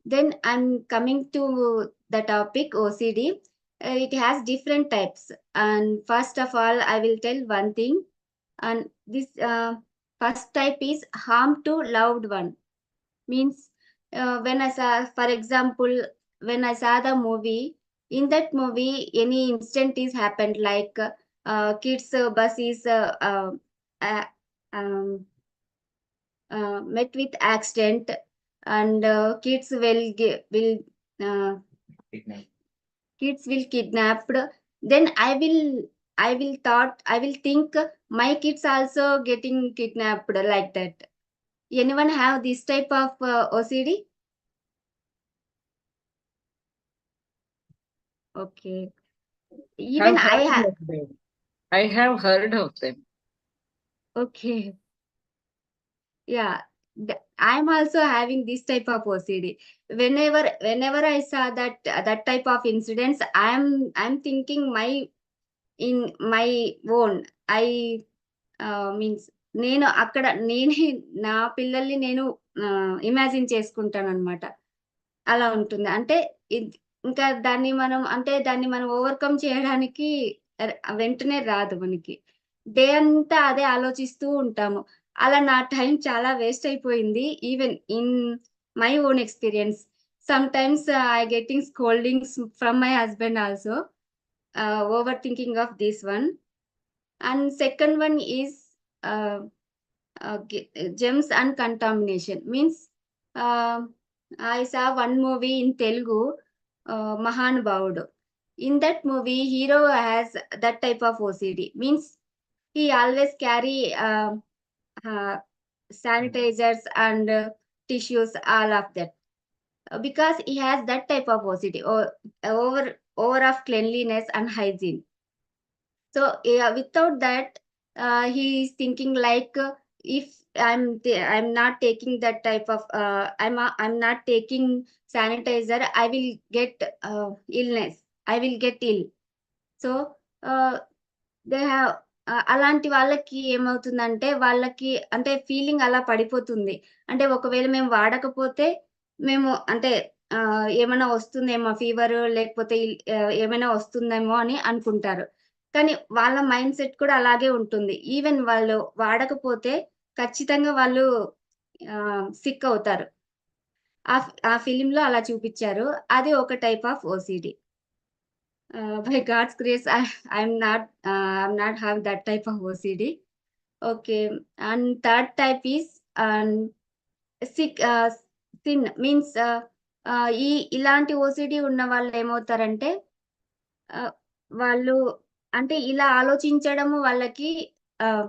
Then I'm coming to the topic OCD. It has different types. And first of all, I will tell one thing. And this first type is harm to loved one. Means when I saw, for example, when I saw the movie, in that movie, any incident is happened like kids bus is uh, um, met with accident and kids will uh, kids will kidnapped. Then I will think my kids also getting kidnapped like that. Anyone have this type of OCD? Okay. Even Have I heard have. of them. I have heard of them. Okay. Yeah. I'm also having this type of OCD. Whenever I saw that type of incidents, I'm thinking in my own. I means నేను అక్కడ నేనే నా పిల్లల్ని నేను imagine చేసుకుంటాననమాట. అలా ఉంటుంది. అంటే ఇంకా దాన్ని మనం ఓవర్‌కమ్ చేయడానికి వెంటనే రాదు మనకి. డే అంతా అదే ఆలోచిస్తూ ఉంటాము. అలా నా టైం చాలా వేస్ట్ అయిపోయింది. Even in my own experience. Sometimes I getting scoldings from my husband also. Over thinking of this one. And second one is uh, gems and contamination. Means uh, I saw one movie in Telugu, Mahanubhavudu. In that movie, hero has that type of OCD. Means he always carry uh, sanitizers and tissues, all of that. Because he has that type of OCD, or over of cleanliness and hygiene. So yeah, without that, he is thinking like if I'm not taking that type of I'm not taking sanitizer, I will get illness. I will get ill. So they have అలాంటి వాళ్ళకి ఏమవుతుందంటే, వాళ్ళకి అంటే feeling అలా పడిపోతుంది. అంటే ఒకవేళ మేము వాడకపోతే మేము అంటే ఏమన్నా వస్తుందేమో ఫీవరు లేకపోతే ఏమైనా వస్తుందేమో అని అనుకుంటారు. కానీ వాళ్ళ మైండ్ సెట్ కూడా అలాగే ఉంటుంది. ఈవెన్ వాళ్ళు వాడకపోతే ఖచ్చితంగా వాళ్ళు సిక్ అవుతారు. ఆ ఫిల్మ్‌లో అలా చూపిచ్చారు. అది ఒక type of OCD. By God's grace, I'm not have that type of OCD. Okay, and third type is sick sin means ఇలాంటి ఓసీడీ ఉన్న వాళ్ళు ఏమవుతారంటే వాళ్ళు అంటే ఇలా ఆలోచించడము వాళ్ళకి ఆహ్,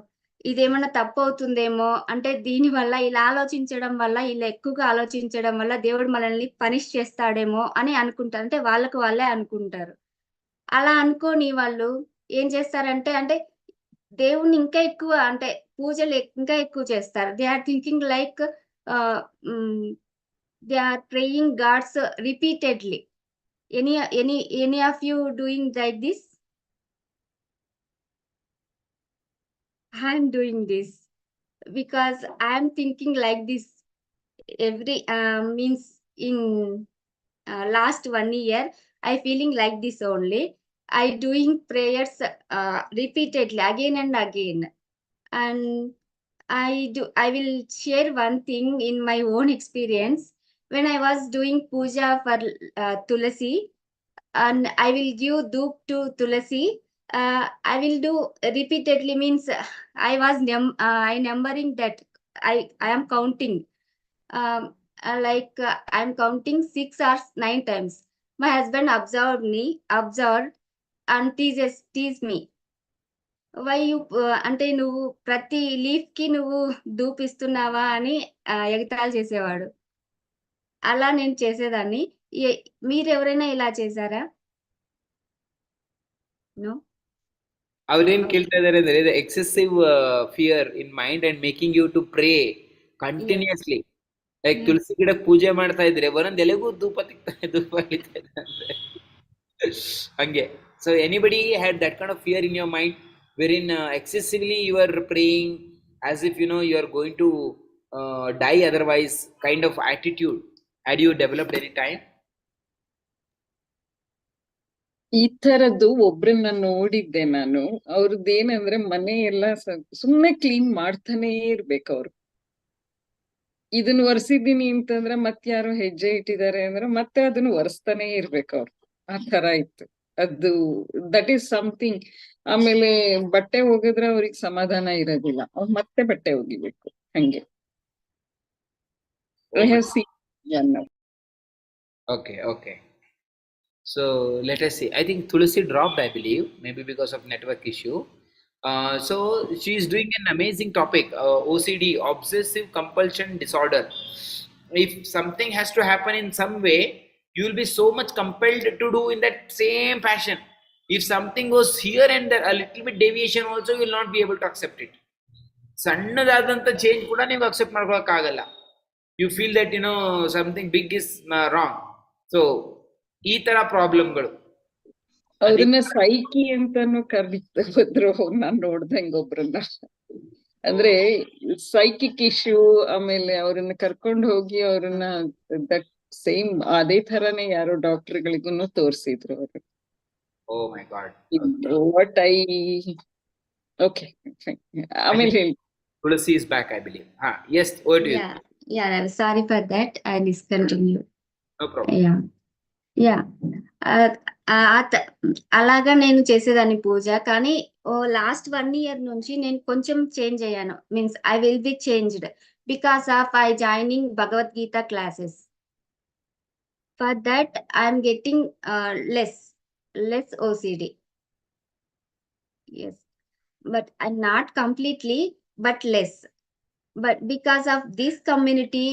ఇదేమన్నా తప్పవుతుందేమో అంటే దీనివల్ల ఇలా ఆలోచించడం వల్ల ఇలా ఎక్కువగా ఆలోచించడం వల్ల దేవుడు మనల్ని పనిష్ చేస్తాడేమో అని అనుకుంటారు. అంటే వాళ్ళకి వాళ్ళే అనుకుంటారు. అలా అనుకోని వాళ్ళు ఏం చేస్తారంటే, అంటే దేవుడిని ఇంకా ఎక్కువ అంటే పూజలు ఇంకా ఎక్కువ చేస్తారు. They are thinking like ah, hmm. They are praying gods repeatedly. Any any any of you doing like this? I am doing this. Because I am thinking like this every means in last 1 year I feeling like this only. I doing prayers repeatedly again and again. And I will share one thing in my own experience. When I was doing puja for Tulasi, and I will give dhoop to Tulasi, I will do repeatedly. Means I numbering that I am counting. I'm counting 6 or 9 times. My husband observed and tease me. Why you అంటే నువ్వు ప్రతి లీఫ్‌కి నువ్వు ధూపిస్తున్నావా అని ఎగతాళి చేసేవాడు. అలా నేను చేసేదాన్ని. ఎ మీరెవరైనా ఇలా చేసారా? నో? ಅವ್ರೇನ್ ఓకే. ಕೇಳ್ತಾ ಇದಾರೆ ಅಂದ್ರೆ excessive fear in mind and making you to pray yes. Continuously like yes. ತುಳಸಿ ಗಿಡಕ್ಕೆ ಪೂಜೆ ಮಾಡ್ತಾ ಇದ್ರೆ ಒಂದೊಂದ್ ಎಲೆಗೂ ಧೂಪ ಹಿಡಿತಾ ಇದ್ದಂತೆ ಹಂಗೆ. So anybody had that kind of fear in your mind wherein excessively you are praying as if you know you are going to die otherwise kind of attitude Had you developed any time? ಈ ತರದ್ದು ಒಬ್ರನ್ನ ನೋಡಿದ್ದೆ ನಾನು. ಅವ್ರದ್ದೇನಂದ್ರೆ ಮನೆ ಎಲ್ಲ ಸುಮ್ನೆ clean ಮಾಡ್ತಾನೆ ಇರ್ಬೇಕು ಅವ್ರು. ಇದನ್ನ ಒರೆಸಿದೀನಿ ಅಂತಂದ್ರೆ ಮತ್ತೆ ಯಾರೋ ಹೆಜ್ಜೆ ಇಟ್ಟಿದ್ದಾರೆ ಅಂದ್ರೆ ಮತ್ತೆ ಅದನ್ನ ಒರೆಸ್ತಾನೆ ಇರ್ಬೇಕು ಅವ್ರು. ಆ ತರ ಇತ್ತು ಅದು. That is something. ಆಮೇಲೆ ಬಟ್ಟೆ ಒಗೆದ್ರೆ ಅವ್ರಿಗೆ ಸಮಾಧಾನ ಇರೋದಿಲ್ಲ, ಅವ್ರು ಮತ್ತೆ ಬಟ್ಟೆ ಒಗಿಬೇಕು ಹಂಗೆ. I have seen Janma. Okay. So let us see. I think Tulasi dropped, I believe, maybe because of network issue. So she is doing an amazing topic, OCD, obsessive compulsion disorder. If something has to happen in some way, you will be so much compelled to do in that same fashion. If something goes here and there, a little bit deviation also, you will not be able to accept it. ಸಣ್ಣದಾದಂಥ change ಕೂಡ ನೀವು accept ಮಾಡ್ಕೊಳಕ್ಕಾಗಲ್ಲ. You feel that something big is wrong. So ಈ ತರ ಪ್ರಾಬ್ಲಮ್ಗಳು. ಅವ್ರನ್ನ psyche ಅಂತಾನು ಕರೀತಿದ್ರು ನಾನ್ ನೋಡ್ದಂಗ ಒಬ್ರನ್ನ. ಅಂದ್ರೆ ಸೈಕಿಕ್ ಇಶ್ಯೂ. ಆಮೇಲೆ ಅವ್ರನ್ನ ಕರ್ಕೊಂಡು ಹೋಗಿ ಅವ್ರನ್ನ ದಟ್ ಸೇಮ್ ಅದೇ ತರಾನೇ ಯಾರೋ ಡಾಕ್ಟರ್ಗಳಿಗೂ ತೋರ್ಸಿದ್ರು ಅವರು. ಓ ಮೈ ಗಾಡ್. ವಾಟ್ ಐ ಓಕೆ ಆಮೇಲೆ ಹೇಳಿ. Tulasi is back, I believe. Yes, over to you. Yeah, sorry for that. I discontinued. No problem. Yeah. అలాగా నేను చేసేదాన్ని పూజ. కానీ లాస్ట్ 1 year నుంచి నేను కొంచెం చేంజ్ అయ్యాను. Means I will be changed because of I joining Bhagavad Gita classes. For that I'm getting less OCD. Yes. But not completely, but less. But because of this community,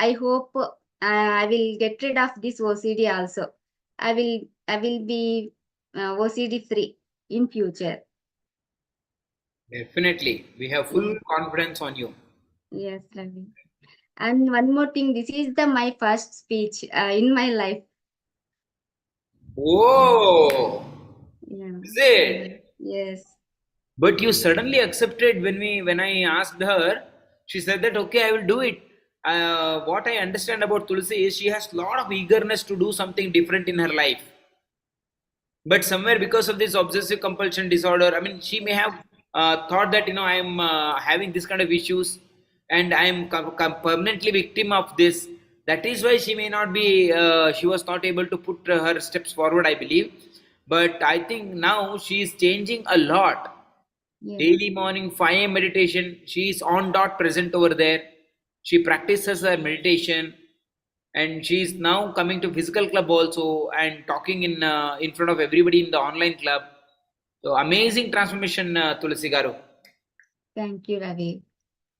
I hope I will get rid of this OCD also. I will be OCD free in future. Definitely, we have full confidence on you. Yes, Ravi. And one more thing, this is my first speech in my life. Oh, Yeah. is it? Yes. But you suddenly accepted when I asked her. She said that okay, I will do it. What I understand about Tulasi is she has a lot of eagerness to do something different in her life. But somewhere because of this obsessive compulsion disorder, I mean, she may have thought that I am having this kind of issues and I am permanently victim of this. That is why she may not be. She was not able to put her steps forward, I believe. But I think now she is changing a lot. Yes. Daily morning 5 a.m. meditation. She is on dot present over there. She practices her meditation, and she is now coming to physical club also and talking in front of everybody in the online club. So amazing transformation, Tulasi garu. Thank you, Ravi.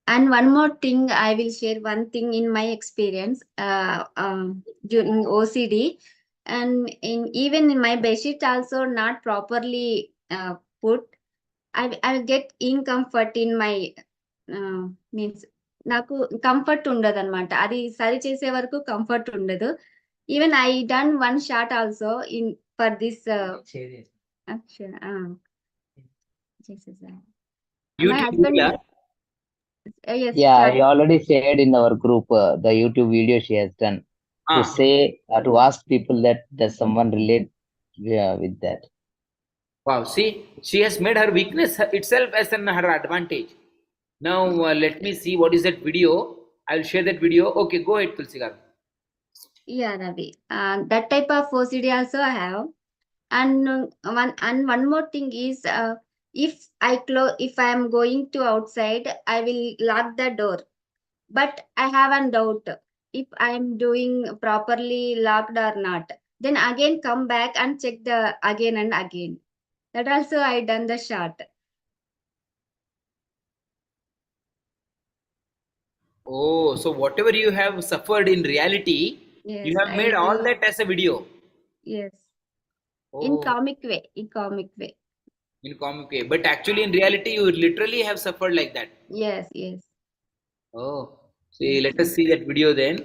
And one more thing, I will share one thing in my experience during OCD, and even in my bedsheet also not properly put. I will get incomfort in my means నాకు comfort ఉండదు అనమాట. అది సరి చేసే వరకు comfort ఉండదు. Even I done one shot also in for this my husband. Yes. Yeah, I already shared in our group the YouTube video she has done to say to ask people that does someone relate with that. Wow, see, she has made her weakness itself as her advantage. Now let me see what is that video. I will share that video. Okay, go ahead, Tulsi garu. Yeah, Ravi. That type of OCD also I have. And one more thing is, if I am going to outside, I will lock the door. But I have a doubt if I am doing properly locked or not. Then again come back and check the again and again. That also I done the shot. Oh, so whatever you have suffered in reality, Yes, you have made all that as a video. Yes. Oh. In comic way. In comic way. In comic way. But actually in reality, you literally have suffered like that. Yes. Oh. See, let us see that video then.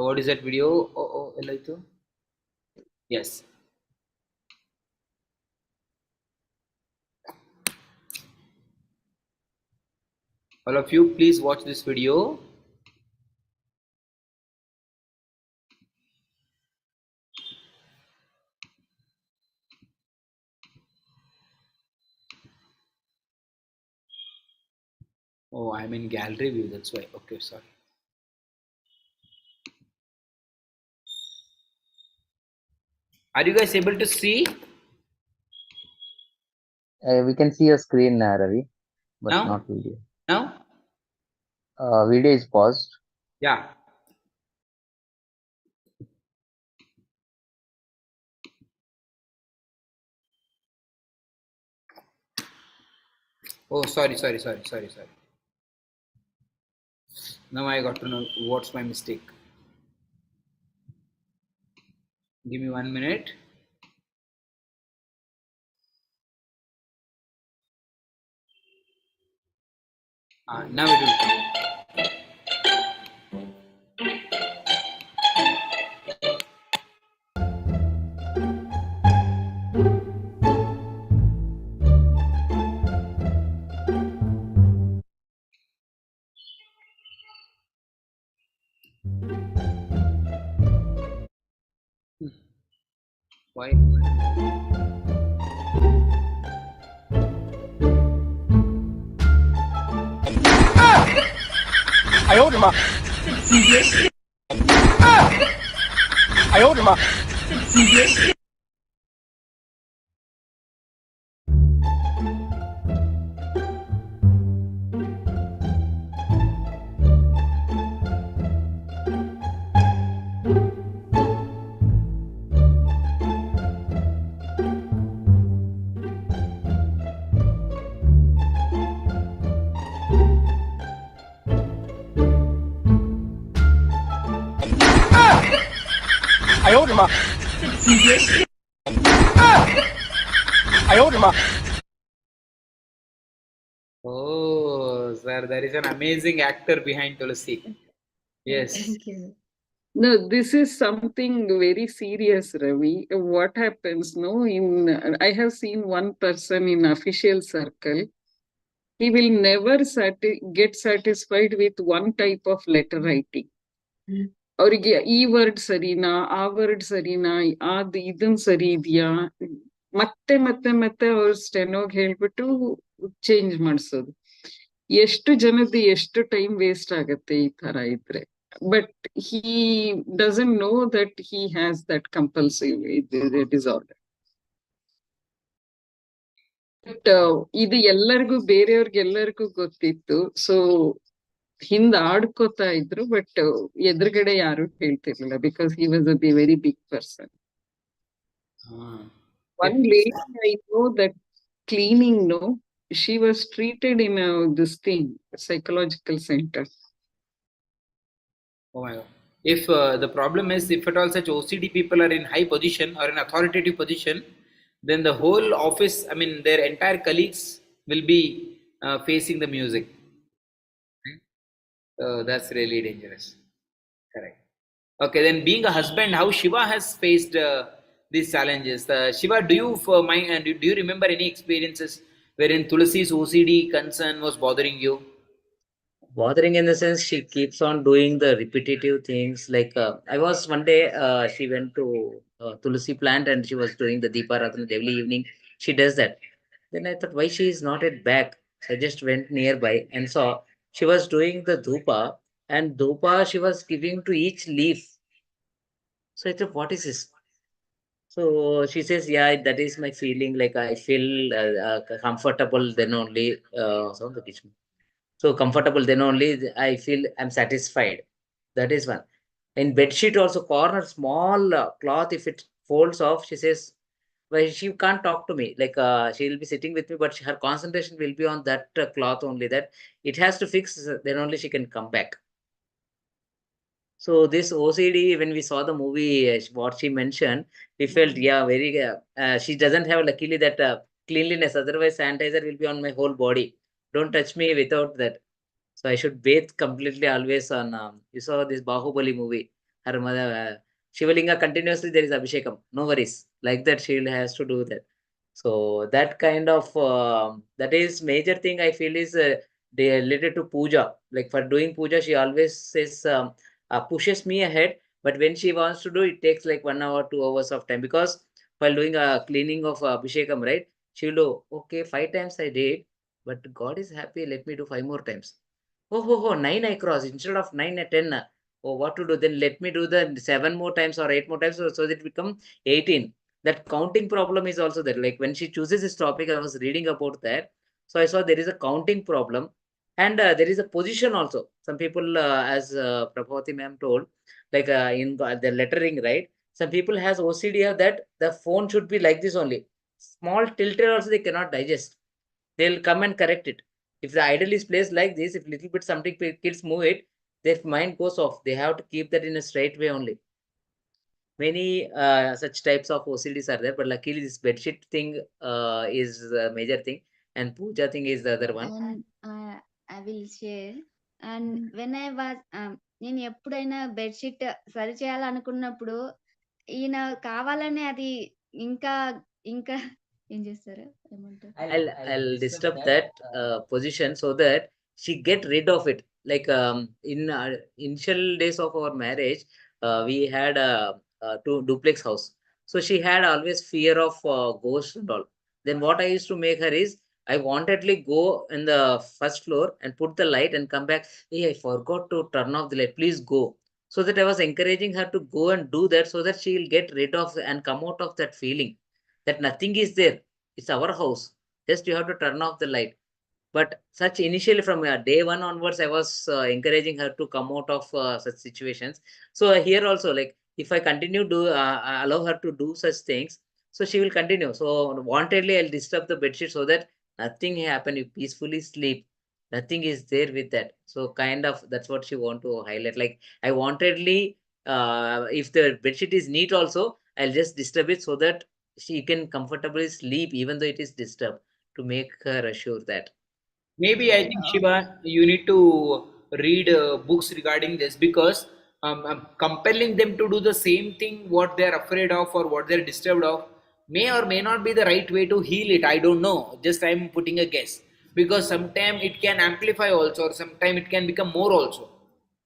What is that video? Oh, elaithu. Yes. All of you, please watch this video. Oh, I'm in gallery view. That's why. Okay, sorry. Are you guys able to see We can see your screen, Ravi, but now? not video. Now? Video is paused. Yeah. Oh, sorry. Now I got to know what's my mistake. Give me 1 minute. Now it will come. Why? Oh, sir, there is an amazing actor behind Tulasi. Yes. Thank you. No, this is something very serious, Ravi. What happens, no, I have seen one person in official circle. He will never get satisfied with one type of letter writing. ಅವ್ರಿಗೆ ಈ word ಸರಿನಾ ಆ word ಸರಿನಾ ಇದನ್ ಸರಿ ಇದೆಯಾ ಮತ್ತೆ ಮತ್ತೆ ಮತ್ತೆ ಅವ್ರ ಸ್ಟೆನೋಗ್ ಹೇಳ್ಬಿಟ್ಟು ಚೇಂಜ್ ಮಾಡಿಸೋದು. ಎಷ್ಟು ಜನದ್ದು ಎಷ್ಟು ಟೈಮ್ ವೇಸ್ಟ್ ಆಗತ್ತೆ ಈ ತರ ಇದ್ರೆ. But he doesn't know that he has that compulsive disorder. But ಇದು ಎಲ್ಲರಿಗೂ ಬೇರೆಯವ್ರಿಗೆಲ್ಲರಿಗೂ ಗೊತ್ತಿತ್ತು. ಸೊ ಹಿಂದ ಆಡ್ಕೋತಾ ಇದ್ರು, ಬಟ್ ಎದುರುಗಡೆ ಯಾರು ಹೇಳ್ತಿರ್ಲಿಲ್ಲ, because he was a very big person. One lady I know that cleaning, no, she was treated in this thing, psychological center. Oh my God. If the problem is, if at all such OCD people are in high position or in authoritative position, then the whole office, I mean, their entire colleagues will be facing the music. That's really dangerous. Correct. Okay, then being a husband, how Shiva has faced these challenges? Shiva, do you do you remember any experiences wherein Tulasi's OCD concern was bothering you? Bothering in the sense she keeps on doing the repetitive things. Like I was one day, she went to Tulasi plant and she was doing the Deeparatana every evening. She does that. Then I thought, why she is not at back? So I just went nearby and saw she was doing the dhupa, and dhupa she was giving to each leaf. So I thought, what is this? So she says, yeah, that is my feeling. Like I feel comfortable then only. Sound the kitchen. So comfortable then only I feel I'm satisfied. That is one. In bed sheet also, corner small cloth, if it folds off, she says, well, she can't talk to me. Like she'll be sitting with me, but her concentration will be on that cloth only. That it has to fix, then only she can come back. So this OCD, when we saw the movie, what she mentioned, we felt, yeah, very. She doesn't have luckily that cleanliness. Otherwise, sanitizer will be on my whole body. Don't touch me without that. So I should bathe completely always on. You saw this Bahubali movie. Her mother, Shivalinga continuously there is Abhishekam. No worries. Like that, she has to do that. So that kind of that is major thing I feel is related to puja. Like for doing puja, she always says pushes me ahead. But when she wants to do, it takes like 1 hour, 2 hours of time, because while doing a cleaning of Abhishekam, right? She'll do okay 5 times I did, but God is happy. Let me do 5 more times. Oh, 9 I cross instead of 9 and 10. Oh, what to do? Then let me do the 7 more times or 8 more times so that it become 18. That counting problem is also there. Like when she chooses this topic, I was reading about that. So I saw there is a counting problem, and there is a position also. Some people, as Prabhavati ma'am told, like in the lettering, right? Some people has OCD of that the phone should be like this only. Small tilted also they cannot digest. They'll come and correct it. If the idol is placed like this, if little bit something kids move it, their mind goes off. They have to keep that in a straight way only. Many such types of OCDs are there, but luckily this bedsheet thing is a major thing, and puja thing is the other one. And I will share. And when I was నేను ఎప్పుడైనా bedsheet సరి చేయాలనుకున్నప్పుడు ఈయన కావాలని అది ఇంకా ఇంకా ఏం చేస్తారు ఏమంటారు I'll disturb that position so that she get rid of it. Like in initial days of our marriage, we had a two duplex house. So she had always fear of ghosts and all. Then what I used to make her is I wantedly go in the first floor and put the light and come back. Hey, I forgot to turn off the light. Please go. So that I was encouraging her to go and do that so that she will get rid of and come out of that feeling that nothing is there. It's our house, just you have to turn off the light. But such initially from day one onwards, I was encouraging her to come out of such situations. So here also, like if I continue to allow her to do such things, so she will continue. So wantedly I'll disturb the bedsheet so that nothing happen, you peacefully sleep. Nothing is there with that. So kind of that's what she want to highlight. Like I wantedly if the bedsheet is neat also, I'll just disturb it so that she can comfortably sleep even though it is disturbed, to make her assure that. Maybe I think Shiva, you need to read books regarding this because compelling them to do the same thing what they are afraid of or what they are disturbed of may or may not be the right way to heal it. I don't know. Just I'm putting a guess because sometimes it can amplify also, or sometimes it can become more also.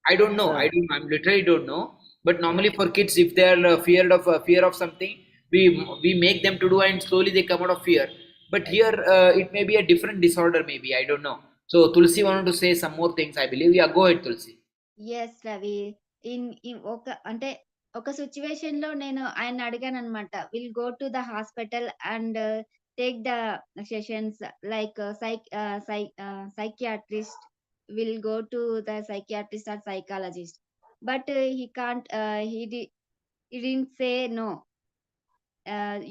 I don't know. I don't. I'm literally don't know. But normally for kids, if they are fear of something, we make them to do, and slowly they come out of fear. But here it may be a different disorder. Maybe I don't know. So Tulsi wanted to say some more things. I believe. Yeah, go ahead, Tulsi. Yes Ravi in ఒక అంటే ఒక situation లో నేను ఆయన అడిగాను అనమాట will go to the hospital and take the sessions like psychiatrist will go to the psychiatrist or psychologist but he can't he didn't say no.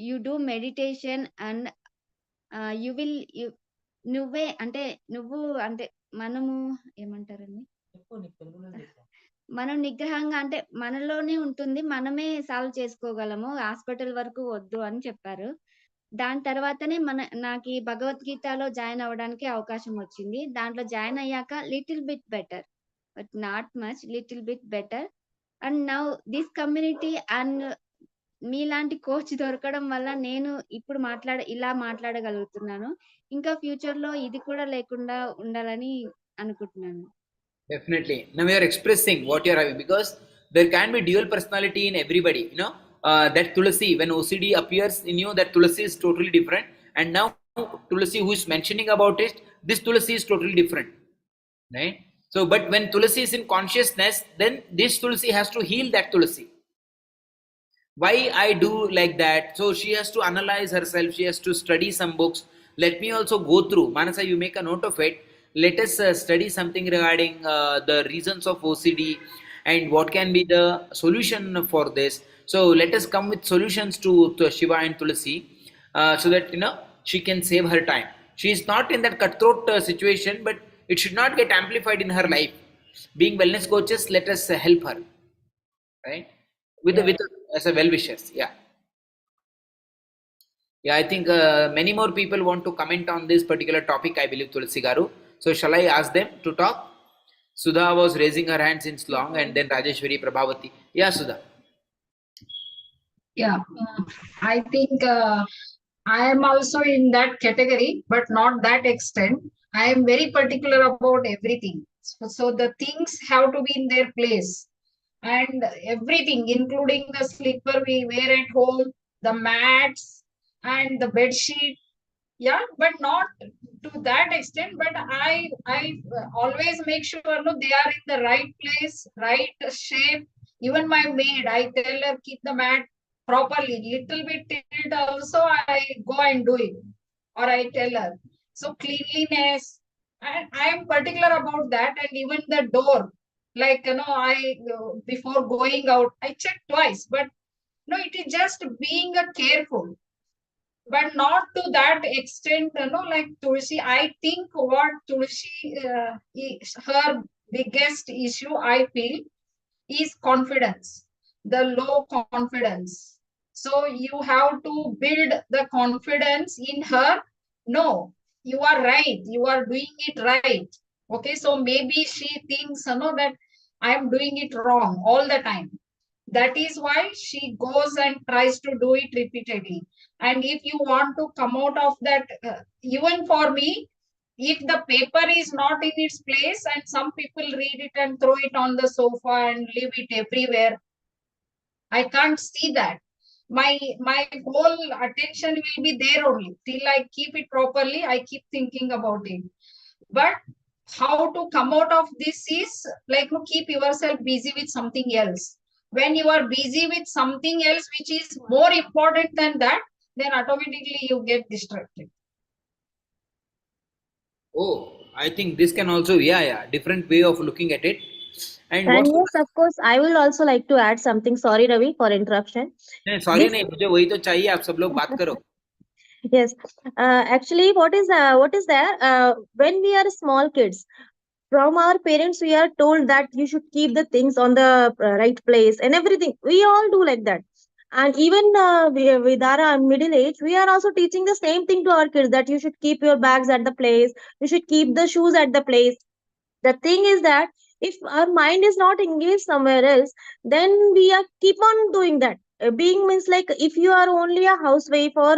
You do meditation and you will నువ్వే అంటే నువ్వు అంటే మనము ఏమంటారండి మనం నిగ్రహంగా అంటే మనలోనే ఉంటుంది మనమే సాల్వ్ చేసుకోగలము హాస్పిటల్ వరకు వద్దు అని చెప్పారు దాని తర్వాతనే నాకు ఈ భగవద్గీతలో జాయిన్ అవ్వడానికి అవకాశం వచ్చింది దాంట్లో జాయిన్ అయ్యాక little bit better but not much little bit better and now this community and మీలాంటి కోచ్ దొరకడం వల్ల నేను ఇప్పుడు ఇలా మాట్లాడగలుగుతున్నాను ఇంకా ఫ్యూచర్ లో ఇది కూడా లేకుండా ఉండాలని అనుకుంటున్నాను. Definitely. Now you are expressing what you are having because there can be dual personality in everybody. You know that Tulasi, when OCD appears in you, that Tulasi is totally different. And now Tulasi, who is mentioning about it, this Tulasi is totally different, right? So, but when Tulasi is in consciousness, then this Tulasi has to heal that Tulasi. Why I do like that? So she has to analyze herself. She has to study some books. Let me also go through. Manasa, you make a note of it. Let us study something regarding the reasons of OCD and what can be the solution for this. So let us come with solutions to Shiva and Tulasi, so that she can save her time. She is not in that cutthroat situation, but it should not get amplified in her life. Being wellness coaches, let us help her, right? With as a well wishers. Yeah, I think many more people want to comment on this particular topic, I believe, Tulsi Garu. So shall I ask them to talk? Sudha was raising her hand since long, and then Rajeshwari, Prabhavati. Yeah, Sudha. Yeah, I think I am also in that category, but not that extent. I am very particular about everything. So the things have to be in their place. And everything, including the slipper we wear at home, the mats, and the bed sheet. Yeah, but not to that extent, but I always make sure no, they are in the right place, right shape. Even my maid, I tell her keep the mat properly, little bit tilt also I go and do it, or I tell her. So cleanliness, I am particular about that. And even the door, like I before going out I check twice, but no, it is just being a careful, but not to that extent, like Tulsi. I think what Tulsi, her biggest issue, I feel, is confidence, the low confidence. So you have to build the confidence in her. No, you are right. You are doing it right. Okay, so maybe she thinks, that I am doing it wrong all the time. That is why she goes and tries to do it repeatedly. And if you want to come out of that, even for me, if the paper is not in its place and some people read it and throw it on the sofa and leave it everywhere, I can't see that. My whole attention will be there only till I keep it properly. I keep thinking about it. But how to come out of this is like to keep yourself busy with something else. When you are busy with something else which is more important than that, then automatically you get distracted. Oh, I think this can also, yeah, different way of looking at it. And And what's yes, of course, I will also like to add something. Sorry, Ravi, for interruption. नहीं sorry This, नहीं मुझे वही तो चाहिए आप सब लोग बात करो yes, actually, what is there? When we are small kids, from our parents, we are told that you should keep the things on the right place and everything. We all do like that. And even with our middle age, we are also teaching the same thing to our kids that you should keep your bags at the place, you should keep the shoes at the place. The thing is that if our mind is not engaged somewhere else, then we are keep on doing that. Being means like if you are only a housewife or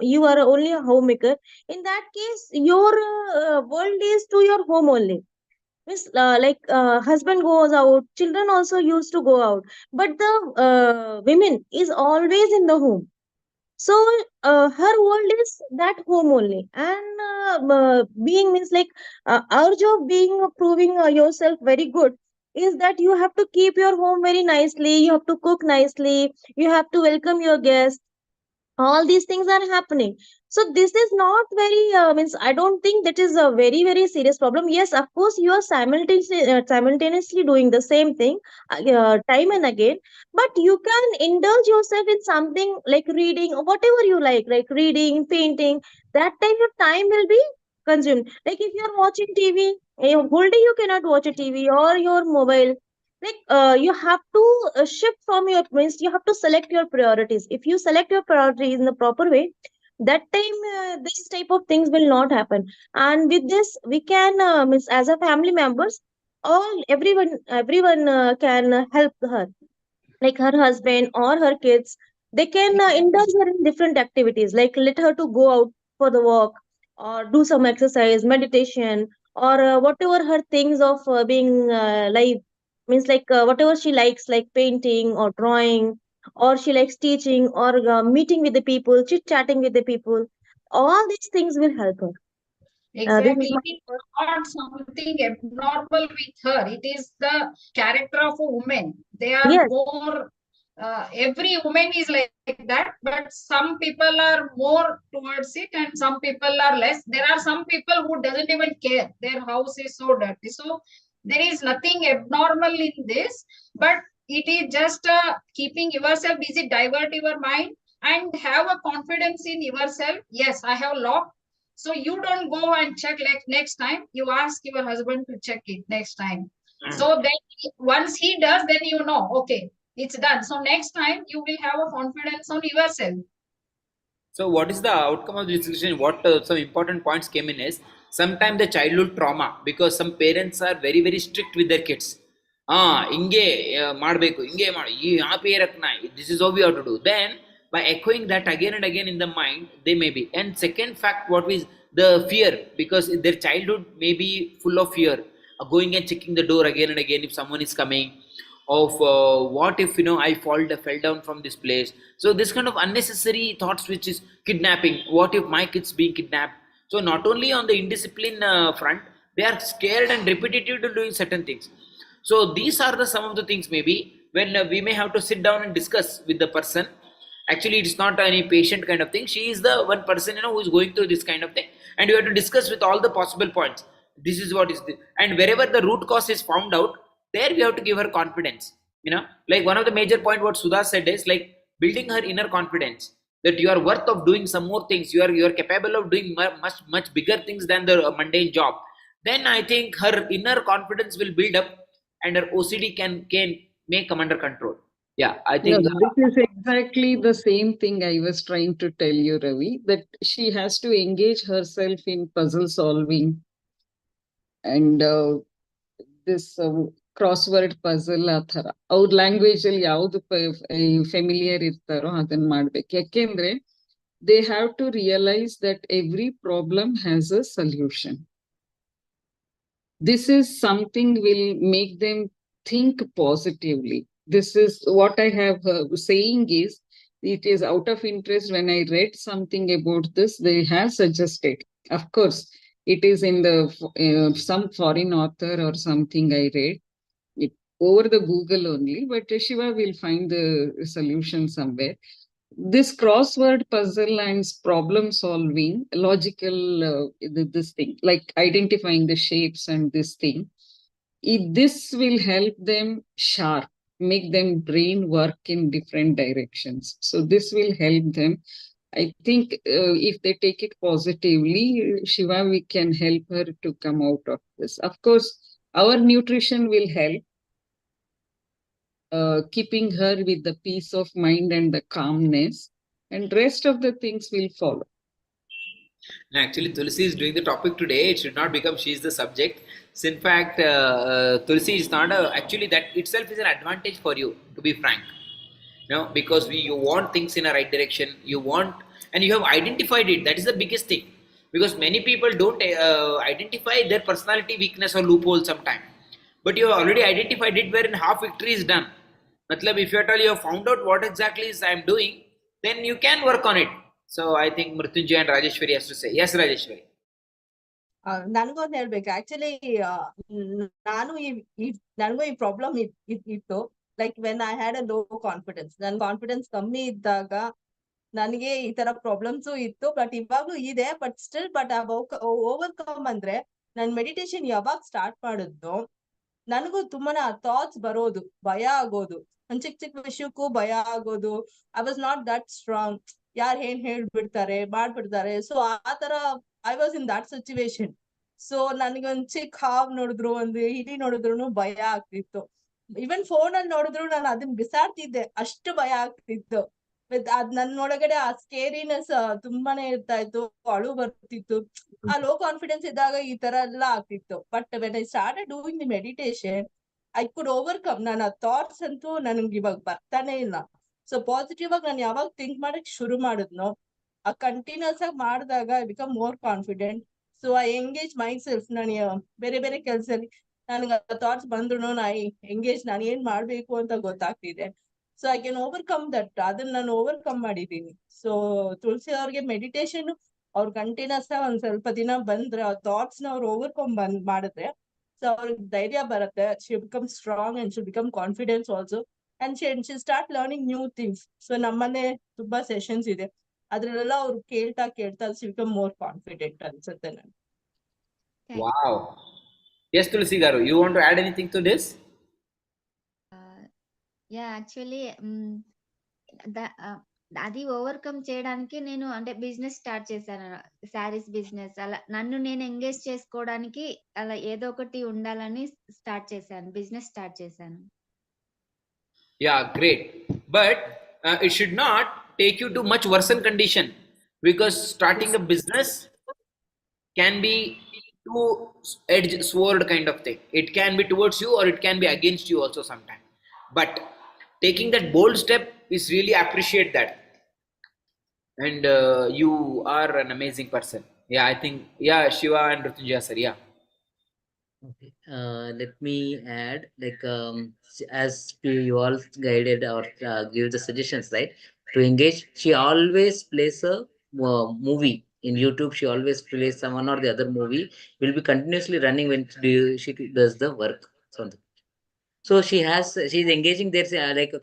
you are only a homemaker, in that case your world is to your home only. Means husband goes out, children also used to go out, but the women is always in the home. So her world is that home only. And being means like our job being proving yourself very good is that you have to keep your home very nicely, you have to cook nicely, you have to welcome your guests. All these things are happening. So this is not very means I don't think that is a very serious problem. Yes, of course you are simultaneously doing the same thing time and again, but you can indulge yourself in something like reading or whatever you like reading, painting. That time your time will be consumed. Like if you are watching TV, whole day you cannot watch a TV or your mobile. Like you have to shift from your means you have to select your priorities. If you select your priorities in the proper way, that time this type of things will not happen. And with this we can means as a family members, all everyone can help her, like her husband or her kids. They can indulge her in different activities, like let her to go out for the walk or do some exercise, meditation, or whatever her things of being live means like whatever she likes, like painting or drawing, or she likes teaching or meeting with the people, chit chatting with the people. All these things will help her. This is Exactly. my It is not something abnormal with her. It is the character of a woman. They are yes. more, every woman is like that, but some people are more towards it and some people are less. There are some people who doesn't even care. Their house is so dirty. So there is nothing abnormal in this, but it is just keeping yourself busy, divert your mind and have a confidence in yourself. Yes, I have locked, so you don't go and check like next time. You ask your husband to check it next time. So then once he does, then you know, okay, it's done. So next time you will have a confidence on yourself. So, what is the outcome of this discussion? What some important points came in is sometimes the childhood trauma because some parents are very strict with their kids. ಹಿಂಗೆ ಮಾಡಬೇಕು ಹಿಂಗೆ ಮಾಡಿ यहाँ पे रखना है, this is how we have to do. Then by echoing that again and again in the mind, they may be. And second fact, what is the fear, because their childhood may be full of fear, going and checking the door again and again if someone is coming, of what if I fell down from this place. So this kind of unnecessary thoughts, which is kidnapping, what if my kids being kidnapped. So not only on the indiscipline front, they are scared and repetitive to doing certain things. So these are the some of the things maybe when we may have to sit down and discuss with the person. Actually, it's not any patient kind of thing. She is the one person who is going through this kind of thing, and you have to discuss with all the possible points. This is what is the, and wherever the root cause is found out, there we have to give her confidence. Like one of the major point what Sudha said is like building her inner confidence that you are worth of doing some more things. You are capable of doing much bigger things than the mundane job. Then I think her inner confidence will build up, and her OCD can may come under control. Yeah, I No, think. this is exactly the same thing I was trying to tell you, Ravi, that she has to engage herself in puzzle solving and this crossword puzzle ಆ ಥರ ಅವ್ರ language ಅಲ್ಲಿ ಯಾವ್ದು familiar ಇರ್ತಾರೋ ಅದನ್ನ ಮಾಡ್ಬೇಕು. ಯಾಕೆಂದ್ರೆ they have to realize that every problem has a solution. This is something will make them think positively. This is what I have saying is, it is out of interest. When I read something about this, they have suggested, of course it is in the some foreign author or something I read it over the Google only, but Shiva will find the solution somewhere. This crossword puzzle and problem solving, logical, this thing, like identifying the shapes and this thing, this will help them sharp, make them brain work in different directions. So this will help them. I think if they take it positively, Shiva, we can help her to come out of this. Of course, our nutrition will help, keeping her with the peace of mind and the calmness, and rest of the things will follow. Actually, Tulasi is doing the topic today. It should not become she is the subject. So in fact, Tulasi is not actually that itself is an advantage for you, to be frank. Because you want things in a right direction. You want, and you have identified it. That is the biggest thing. Because many people don't identify their personality weakness or loophole sometime. But you have already identified it, wherein half victory is done. Matlab, if you at all you have found out what exactly is I am doing, then you can work on it. So I think Mrityunjay and Rajeshwari has to say. Yes, Rajeshwari. ನನಗೊಂದು ಹೇಳ್ಬೇಕು actually ನಾನು ನನಗೂ ಈ problem ಇತ್ತು. Like when I had a low confidence, ನನ್ confidence ಕಮ್ಮಿ ಇದ್ದಾಗ ನನಗೆ ಈ ತರ ಪ್ರಾಬ್ಲಮ್ಸ್ ಇತ್ತು. ಬಟ್ ಇವಾಗ್ಲೂ ಇದೆ, ಬಟ್ ಸ್ಟಿಲ್ ಬಟ್ ಓವರ್ಕಮ್ ಅಂದ್ರೆ ನನ್ ಮೆಡಿಟೇಷನ್ ಯಾವಾಗ ಸ್ಟಾರ್ಟ್ ಮಾಡಿದ್ನೋ ನನಗೂ ತುಂಬಾನೇ ಆ ಥಾಟ್ಸ್ ಬರೋದು, ಭಯ ಆಗೋದು, ಚಿಕ್ಕ ಚಿಕ್ಕ ವಿಷಯಕ್ಕೂ ಭಯ ಆಗೋದು. I was not that strong, ಯಾರ್ ಏನ್ ಹೇಳ್ಬಿಡ್ತಾರೆ ಮಾಡ್ಬಿಡ್ತಾರೆ. ಸೊ ಆ ತರ I was in that situation. So ನನಗೆ ಒಂದ್ ಚಿಕ್ಕ ಹಾವ್ ನೋಡಿದ್ರು, ಒಂದು ಇಲಿ ನೋಡಿದ್ರು ಭಯ ಆಗ್ತಿತ್ತು. ಇವನ್ ಫೋನ್ ಅಲ್ಲಿ ನೋಡಿದ್ರು ನಾನು ಅದನ್ನ ಬಿಸಾಡ್ತಿದ್ದೆ, ಅಷ್ಟು ಭಯ ಆಗ್ತಿತ್ತು. ಅದ್ ನನ್ನೊಳಗಡೆ ಆ ಸ್ಕೇರಿನೆಸ್ ತುಂಬಾನೇ ಇರ್ತಾ ಇತ್ತು, ಅಳು ಬರ್ತಿತ್ತು. ಆ ಲೋ ಕಾನ್ಫಿಡೆನ್ಸ್ ಇದ್ದಾಗ ಈ ತರ ಎಲ್ಲ ಆಗ್ತಿತ್ತು. But when I started doing the meditation, I could overcome. ನನ್ನ ಥಾಟ್ಸ್ ಅಂತೂ ನನ್ಗೆ ಇವಾಗ ಬರ್ತಾನೆ ಇಲ್ಲ. ಸೊ ಪಾಸಿಟಿವ್ ಆಗಿ ನಾನು ಯಾವಾಗ ಥಿಂಕ್ ಮಾಡಕ್ ಶುರು ಮಾಡಿದ್ನೋ, ಆ ಕಂಟಿನ್ಯೂಸ್ ಆಗಿ ಮಾಡಿದಾಗ I become more confident. So I engage my self. ನಾನು ಬೇರೆ ಬೇರೆ ಕೆಲ್ಸದಲ್ಲಿ ನನ್ಗೆ ಥಾಟ್ಸ್ ಬಂದ್ರು ನಾನು ಏನ್ ಮಾಡ್ಬೇಕು ಅಂತ ಗೊತ್ತಾಗ್ತಿದೆ. So I can overcome that. ಅದನ್ನ ನಾನು ಓವರ್ಕಮ್ ಮಾಡಿದೀನಿ. ಸೊ ತುಳಸಿ ಅವ್ರಿಗೆ ಮೆಡಿಟೇಷನ್ ಅವ್ರ ಕಂಟಿನ್ಯೂಸ್ ಒಂದ್ ಸ್ವಲ್ಪ ದಿನ ಬಂದ್ರೆ ಆ ಥಾಟ್ಸ್ ನ ಅವ್ರು ಓವರ್ಕಮ್ ಮಾಡಿದ್ರೆ, ಸೊ ಅವ್ರಿಗೆ ಧೈರ್ಯ ಬರುತ್ತೆ. She become strong and she become confidence also, and she start learning new things. So ನಮ್ಮನೆ ತುಂಬಾ ಸೆಷನ್ಸ್ ಇದೆ, ಅದ್ರಲ್ಲೆಲ್ಲ ಅವ್ರು ಕೇಳ್ತಾ ಶಿ ಬಿಕಮ್ ಮೋರ್ ಕಾನ್ಫಿಡೆಂಟ್ ಅನ್ಸುತ್ತೆ ನನ್ಗೆ. Wow. Yes, Tulasi garu, you want to add anything to this? Actually అది overcome చేయడానికి నేను అంటే బిజినెస్ స్టార్ట్ చేశాను, శారీస్ బిజినెస్. అలా నన్ను నేను ఎంగేజ్ చేసుకోవడానికి అలా ఏదో ఒకటి ఉండాలని బిజినెస్ స్టార్ట్ చేశాను. Yeah, great. But it should not take you to much worsen condition, because starting a business can be two-edged sword kind of thing. It can be towards you or it can be against you also sometimes. But taking that bold step is really appreciate that. And you are an amazing person. Yeah, I think, yeah, Shiva and Mrityunjay sir, yeah. Okay. Let me add, like, as you all guided or give the suggestions, right, to engage. She always plays a movie In YouTube, she always plays some one or the other movie, will be continuously running when she does the work. So she's engaging there, like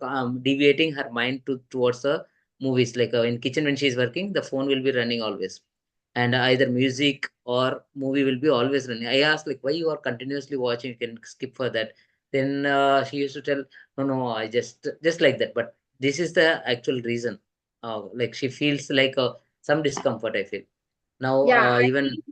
deviating her mind towards the movies. Like in kitchen when she's working, the phone will be running always, and either music or movie will be always running. I asked like, why you are continuously watching? You can skip for that. Then she used to tell, no, no, I just like that. But this is the actual reason. Like she feels like some discomfort. I feel now. Yeah, I Even think,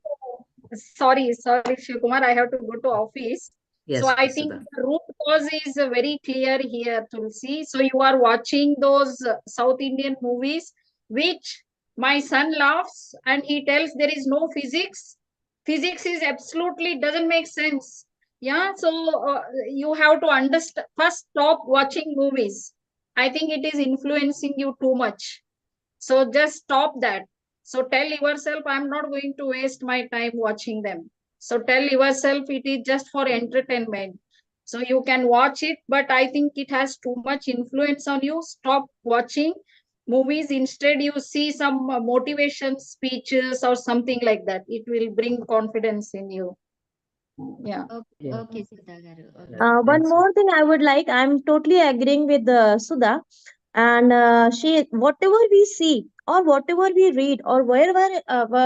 sorry, Shivakumar, I have to go to office. So yes, I think Sudha. the root cause is very clear here, Tulsi. So you are watching those South Indian movies, which my son laughs and he tells there is no physics. Physics is absolutely doesn't make sense. Yeah, so you have to understand. First, stop watching movies. I think it is influencing you too much. So just stop that. So tell yourself, I'm not going to waste my time watching them. So tell yourself it is just for entertainment. So you can watch it, but I think it has too much influence on you. Stop watching movies. Instead, you see some motivation speeches or something like that. It will bring confidence in you. Yeah. Okay, Yeah. okay, Sudha garu. Okay. One Thanks. more thing I would like, I'm totally agreeing with Sudha. And whatever we see or whatever we read or wherever,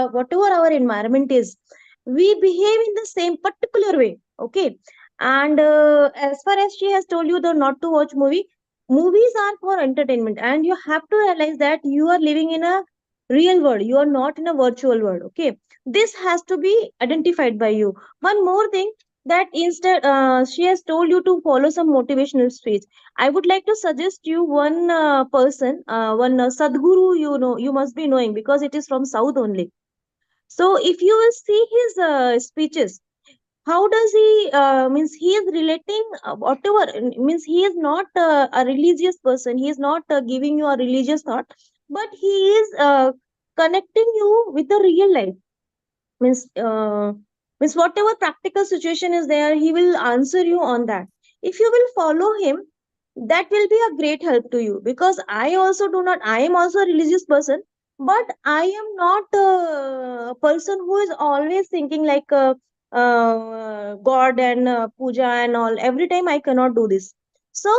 whatever our environment is, we behave in the same particular way. Okay. And as far as she has told you the not to watch movies are for entertainment. And you have to realize that you are living in a real world. You are not in a virtual world. Okay. This has to be identified by you. One more thing, that instead she has told you to follow some motivational speech. I would like to suggest you one person, one Sadhguru, you must be knowing because it is from South only. So if you will see his speeches, how does he means he is relating whatever means he is not a religious person. He is not giving you a religious thought, but he is connecting you with the real life. Means means whatever practical situation is there, he will answer you on that. If you will follow him, that will be a great help to you, because I am also a religious person, but I am not a person who is always thinking like god and puja and all. Every time I cannot do this. So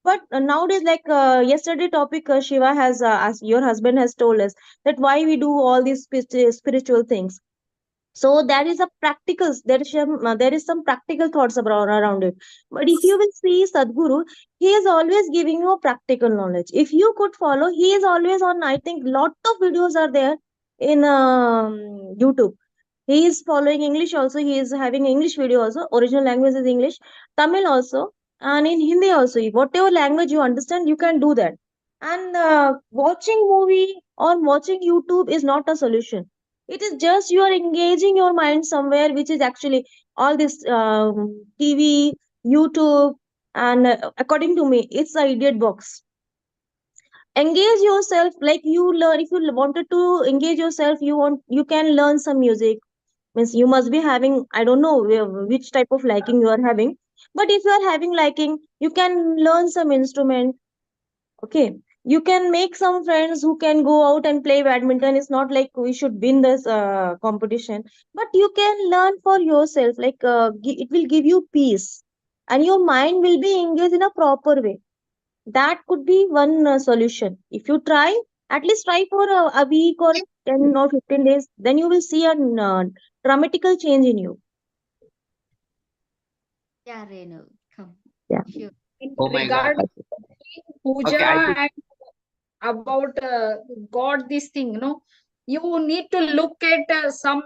but nowadays, like yesterday topic, Shiva has as your husband has told us that why we do all these spiritual things. So there is a practical, there is some practical thoughts around it. But if you will see Sadhguru, he is always giving you a practical knowledge. If you could follow, he is always on, I think lot of videos are there in YouTube. He is following English also. He is having English video also. Original language is English, Tamil also, and in Hindi also. Whatever language you understand, you can do that. And watching movie or watching YouTube is not a solution. It is just you are engaging your mind somewhere, which is actually all this TV, YouTube, and according to me, it's a idiot box. Engage yourself, like you learn. If you wanted to engage yourself, you can learn some music. Means you must be having, I don't know which type of liking you are having, but if you are having liking, you can learn some instrument. Okay, you can make some friends who can go out and play badminton. It's not like we should win this competition, but you can learn for yourself. Like it will give you peace, and your mind will be engaged in a proper way. That could be one solution. If you try, at least try for a week or 10 or 15 days, then you will see a dramatical change in you. Yeah, Renu, come. Yeah. Sure. In Oh my God. regard of puja Okay, I think and about God, this thing, you need to look at some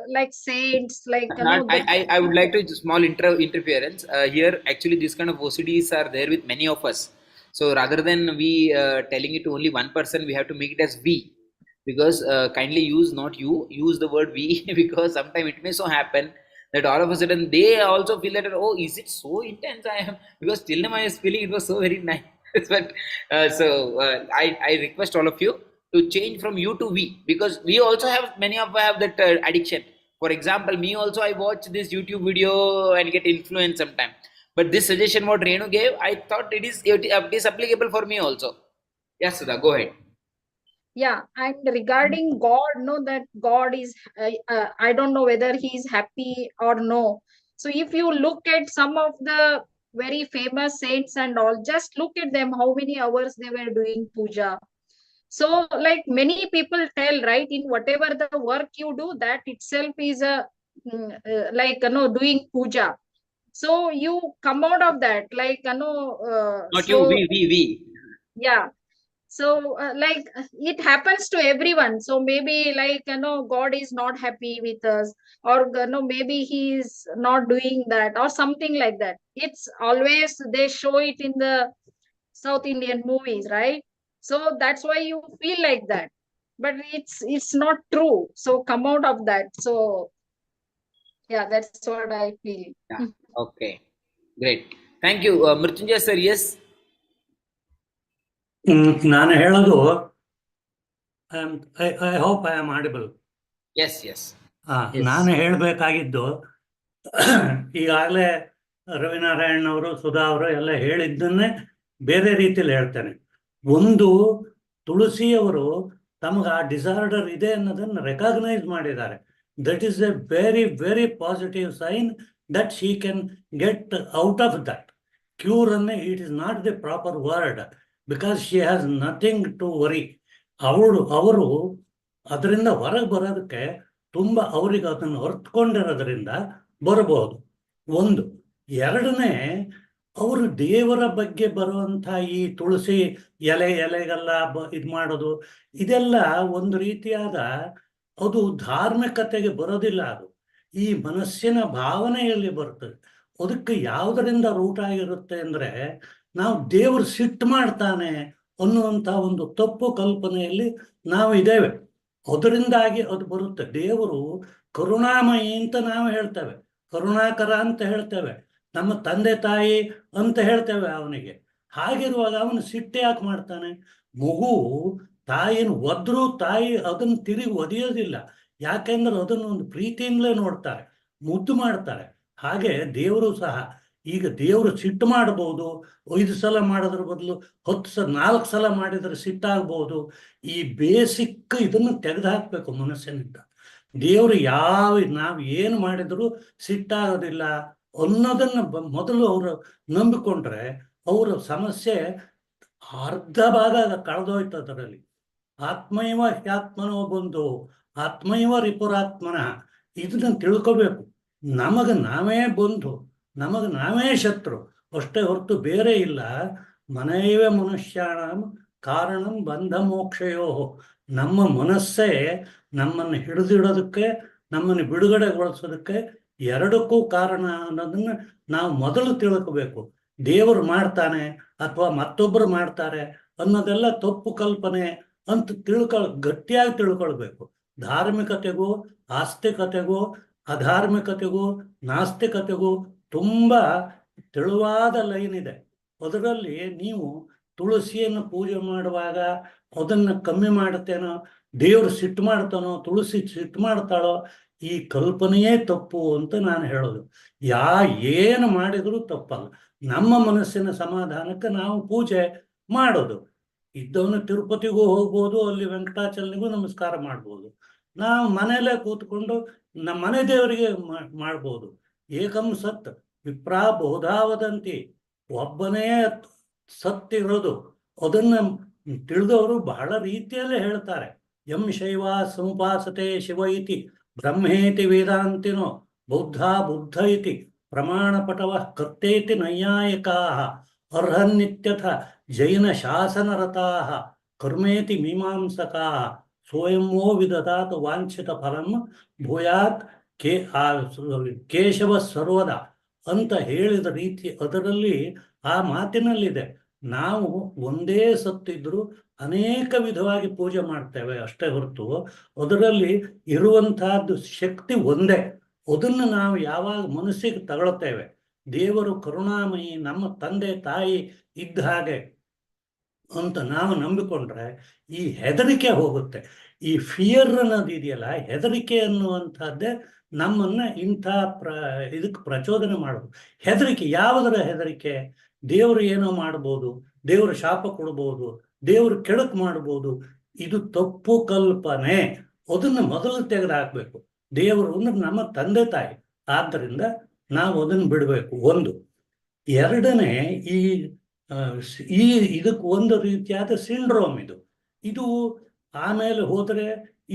like saints, like not, the I would like to small interference here. Actually, this kind of OCDs are there with many of us. So rather than we telling it to only one person, we have to make it as we. Because kindly use not you, use the word we because sometimes it may so happen that all of a sudden they also feel that, oh, is it so intense? I am, because till now I was feeling it was so very nice. But I request all of you to change from you to we, because we also have many of have that addiction. For example, me also, I watch this YouTube video and get influenced sometime. But this suggestion what Renu gave, I thought it is applicable for me also. Yes, Sudha, go ahead. Yeah, and regarding God, know that God is, I don't know whether he is happy or no. So if you look at some of the very famous saints and all, just look at them, how many hours they were doing puja. So, like many people tell, right, in whatever the work you do, that itself is a like doing puja. So you come out of that, like Not you, so we. yeah. So like it happens to everyone. So maybe like God is not happy with us, or maybe he is not doing that or something like that. It's always they show it in the South Indian movies, right? So that's why you feel like that, but it's not true. So come out of that. So yeah, that's what I feel. Yeah. Okay. Great. Thank you. Mrityunjay sir, yes? ನಾನು ಹೇಳೋದು I hope I am audible. Yes, yes. Yes. ನಾನು ಹೇಳಬೇಕಾಗಿದ್ದು ಈಗಾಗಲೇ ರವಿನಾರಾಯಣ್ ಅವರು, ಸುಧಾ ಅವರು ಎಲ್ಲ ಹೇಳಿದ್ದನ್ನೇ ಬೇರೆ ರೀತಿಯಲ್ಲಿ ಹೇಳ್ತೇನೆ. ಒಂದು, ತುಳಸಿಯವರು ತಮಗೆ ಆ ಡಿಸಾರ್ಡರ್ ಇದೆ ಅನ್ನೋದನ್ನು ರೆಕಾಗ್ನೈಸ್ ಮಾಡಿದ್ದಾರೆ. That is a very very positive sign that she can get out of that. Cure ಅನ್ನೇ it is not the proper word, because she has nothing to worry. ಅವರು ಅದರಿಂದ ಹೊರಗೆ ಬರೋದಕ್ಕೆ ತುಂಬ ಅವರಿಗೆ ಅದನ್ನು ಹೊರತ್ಕೊಂಡಿರೋದ್ರಿಂದ ಬರಬಹುದು. ಒಂದು. ಎರಡನೇ, ಅವರು ದೇವರ ಬಗ್ಗೆ ಬರುವಂಥ ಈ ತುಳಸಿ ಎಲೆಗೆಲ್ಲ ಇದು ಮಾಡೋದು, ಇದೆಲ್ಲ ಒಂದು ರೀತಿಯಾದ ಅದು ಧಾರ್ಮಿಕತೆಗೆ ಬರೋದಿಲ್ಲ. ಅದು ಈ ಮನಸ್ಸಿನ ಭಾವನೆಯಲ್ಲಿ ಬರ್ತದೆ. ಅದಕ್ಕೆ ಯಾವುದರಿಂದ ರೂಟ್ ಆಗಿರುತ್ತೆ ಅಂದರೆ, ನಾವು ದೇವರು ಸಿಟ್ಟು ಮಾಡ್ತಾನೆ ಅನ್ನುವಂಥ ಒಂದು ತಪ್ಪು ಕಲ್ಪನೆಯಲ್ಲಿ ನಾವು ಇದ್ದೇವೆ. ಅದರಿಂದಾಗಿ ಅದು ಬರುತ್ತೆ. ದೇವರು ಕರುಣಾಮಯಿ ಅಂತ ನಾವು ಹೇಳ್ತೇವೆ, ಕರುಣಾಕರ ಅಂತ ಹೇಳ್ತೇವೆ, ನಮ್ಮ ತಂದೆ ತಾಯಿ ಅಂತ ಹೇಳ್ತೇವೆ ಅವನಿಗೆ. ಹಾಗಿರುವಾಗ ಅವನು ಸಿಟ್ಟು ಯಾಕೆ ಮಾಡ್ತಾನೆ? ಮಗು ತಾಯಿನ ಒದ್ರೂ ತಾಯಿ ಅದನ್ನು ತಿರುಗಿ ಒದೆಯೋದಿಲ್ಲ. ಯಾಕೆಂದ್ರೆ ಅದನ್ನು ಒಂದು ಪ್ರೀತಿಯಿಂದಲೇ ನೋಡ್ತಾರೆ, ಮುದ್ದು ಮಾಡ್ತಾರೆ. ಹಾಗೆ ದೇವರು ಸಹ, ಈಗ ದೇವರು ಸಿಟ್ಟು ಮಾಡ್ಬೋದು, 5 ಸಲ ಮಾಡೋದ್ರ ಬದಲು 4 ಸಲ ಮಾಡಿದರೆ ಸಿಟ್ಟಾಗ್ಬೋದು. ಈ ಬೇಸಿಕ್ ಇದನ್ನು ತೆಗೆದು ಹಾಕಬೇಕು ಮನಸ್ಸಿನಿಂದ. ದೇವರು ನಾವು ಏನು ಮಾಡಿದರೂ ಸಿಟ್ಟಾಗೋದಿಲ್ಲ ಅನ್ನೋದನ್ನು ಮೊದಲು ಅವರು ನಂಬಿಕೊಂಡ್ರೆ ಅವರ ಸಮಸ್ಯೆ ಅರ್ಧ ಭಾಗ ಕಳೆದೋಯ್ತು. ಅದರಲ್ಲಿ ಆತ್ಮೈವ ಹ್ಯಾತ್ಮನೋ ಬಂದು ಆತ್ಮೈವ ರಿಪುರಾತ್ಮನ, ಇದನ್ನ ತಿಳ್ಕೋಬೇಕು. ನಮಗೆ ನಾವೇ ಬಂಧು, ನಮಗೆ ನಾವೇ ಶತ್ರು ಅಷ್ಟೇ ಹೊರತು ಬೇರೆ ಇಲ್ಲ. ಮನೈವ ಮನುಷ್ಯಾಣ ಕಾರಣಂ ಬಂಧ ಮೋಕ್ಷಯೋ. ನಮ್ಮ ಮನಸ್ಸೇ ನಮ್ಮನ್ನು ಹಿಡಿದಿಡೋದಕ್ಕೆ, ನಮ್ಮನ್ನು ಬಿಡುಗಡೆಗೊಳಿಸೋದಕ್ಕೆ ಎರಡಕ್ಕೂ ಕಾರಣ ಅನ್ನೋದನ್ನ ನಾವು ಮೊದಲು ತಿಳ್ಕೋಬೇಕು. ದೇವರು ಮಾಡ್ತಾನೆ ಅಥವಾ ಮತ್ತೊಬ್ಬರು ಮಾಡ್ತಾರೆ ಅನ್ನೋದೆಲ್ಲ ತಪ್ಪು ಕಲ್ಪನೆ ಅಂತ ಗಟ್ಟಿಯಾಗಿ ತಿಳ್ಕೊಳ್ಬೇಕು. ಧಾರ್ಮಿಕತೆಗೂ ಆಸ್ತಿಕತೆಗೂ ಅಧಾರ್ಮಿಕತೆಗೂ ನಾಸ್ತಿಕತೆಗೂ ತುಂಬ ತೆಳುವಾದ ಲೈನ್ ಇದೆ. ಅದರಲ್ಲಿ ನೀವು ತುಳಸಿಯನ್ನು ಪೂಜೆ ಮಾಡುವಾಗ ಅದನ್ನು ಕಮ್ಮಿ ಮಾಡುತ್ತೇನೋ, ದೇವರು ಸಿಟ್ಟು ಮಾಡ್ತಾನೋ, ತುಳಸಿ ಸಿಟ್ಟು ಮಾಡ್ತಾಳೋ, ಈ ಕಲ್ಪನೆಯೇ ತಪ್ಪು ಅಂತ ನಾನು ಹೇಳೋದು. ಏನು ಮಾಡಿದರೂ ತಪ್ಪಲ್ಲ. ನಮ್ಮ ಮನಸ್ಸಿನ ಸಮಾಧಾನಕ್ಕೆ ನಾವು ಪೂಜೆ ಮಾಡೋದು. ಇದ್ದವನು ತಿರುಪತಿಗೂ ಹೋಗ್ಬೋದು, ಅಲ್ಲಿ ವೆಂಕಟಾಚಲನಿಗೂ ನಮಸ್ಕಾರ ಮಾಡ್ಬೋದು. ನಾವು ಮನೆಯಲ್ಲೇ ಕೂತ್ಕೊಂಡು ನಮ್ಮ ಮನೆ ದೇವರಿಗೆ ಮಾಡ್ಬೋದು. ಏಕಂ ಸತ್ ವಿಪ್ರಾ ಬಹುಧಾವದಂತಿ, ಒಬ್ಬನೇ ಸತ್ತಿರೋದು. ಅದನ್ನ ತಿಳಿದವರು ಬಹಳ ರೀತಿಯಲ್ಲೇ ಹೇಳ್ತಾರೆ. ಎಂ ಶೈವ ಸಮುಪಾಸತೆ ಶಿವ ಇತಿ ಬ್ರಹ್ಮೇತಿ ವೇದಾಂತಿನೋ ಬೌದ್ಧ ಬುದ್ಧ ಇತಿ ಪ್ರಮಾಣ ಪಟವ ಕರ್ತೇತಿ ನೈಯಾಯಿಕಾ ಅರ್ಹನ್ನಿತ್ಯಥ ಜೈನ ಶಾಸನರತಾ ಕರ್ಮೇತಿ ಮೀಮಾಂಸಕಾ ಸ್ವಯಂವೋ ವಿದದಾತ್ ವಾಂಛಿತ ಫಲಂ ಭೂಯಾತ್ ಕೇಶವ ಸರ್ವದ ಅಂತ ಹೇಳಿದ ರೀತಿ ಅದರಲ್ಲಿ ಆ ಮಾತಿನಲ್ಲಿದೆ. ನಾವು ಒಂದೇ ಸತ್ತಿದ್ರು ಅನೇಕ ವಿಧವಾಗಿ ಪೂಜೆ ಮಾಡ್ತೇವೆ ಅಷ್ಟೇ ಹೊರತು ಅದರಲ್ಲಿ ಇರುವಂತಹದ್ದು ಶಕ್ತಿ ಒಂದೇ. ಅದನ್ನು ನಾವು ಯಾವಾಗ ಮನಸ್ಸಿಗೆ ತಗೊಳ್ತೇವೆ, ದೇವರು ಕರುಣಾಮಯಿ, ನಮ್ಮ ತಂದೆ ತಾಯಿ ಇದ್ದ ಹಾಗೆ ಅಂತ ನಾವು ನಂಬಿಕೊಂಡ್ರೆ ಈ ಹೆದರಿಕೆ ಹೋಗುತ್ತೆ. ಈ ಫಿಯರ್ ಅನ್ನೋದು ಇದೆಯಲ್ಲ, ಹೆದರಿಕೆ ಅನ್ನುವಂಥದ್ದೇ ನಮ್ಮನ್ನ ಇಂಥ ಇದಕ್ಕೆ ಪ್ರಚೋದನೆ ಮಾಡೋದು. ಹೆದರಿಕೆ, ಯಾವುದರ ಹೆದರಿಕೆ? ದೇವರು ಏನೋ ಮಾಡ್ಬೋದು, ದೇವರು ಶಾಪ ಕೊಡ್ಬೋದು, ದೇವರು ಕೆಡಕ್ ಮಾಡ್ಬೋದು. ಇದು ತಪ್ಪು ಕಲ್ಪನೆ. ಅದನ್ನ ಮೊದಲು ತೆಗೆದುಹಾಕ್ಬೇಕು. ದೇವರು ಅಂದ್ರೆ ನಮ್ಮ ತಂದೆ ತಾಯಿ, ಆದ್ದರಿಂದ ನಾವು ಅದನ್ನು ಬಿಡಬೇಕು. ಒಂದು. ಎರಡನೇ, ಈ ಈ ಇದಕ್ಕೆ ಒಂದು ರೀತಿಯಾದ ಸಿಂಡ್ರೋಮ್ ಇದು ಆಮೇಲೆ ಹೋದರೆ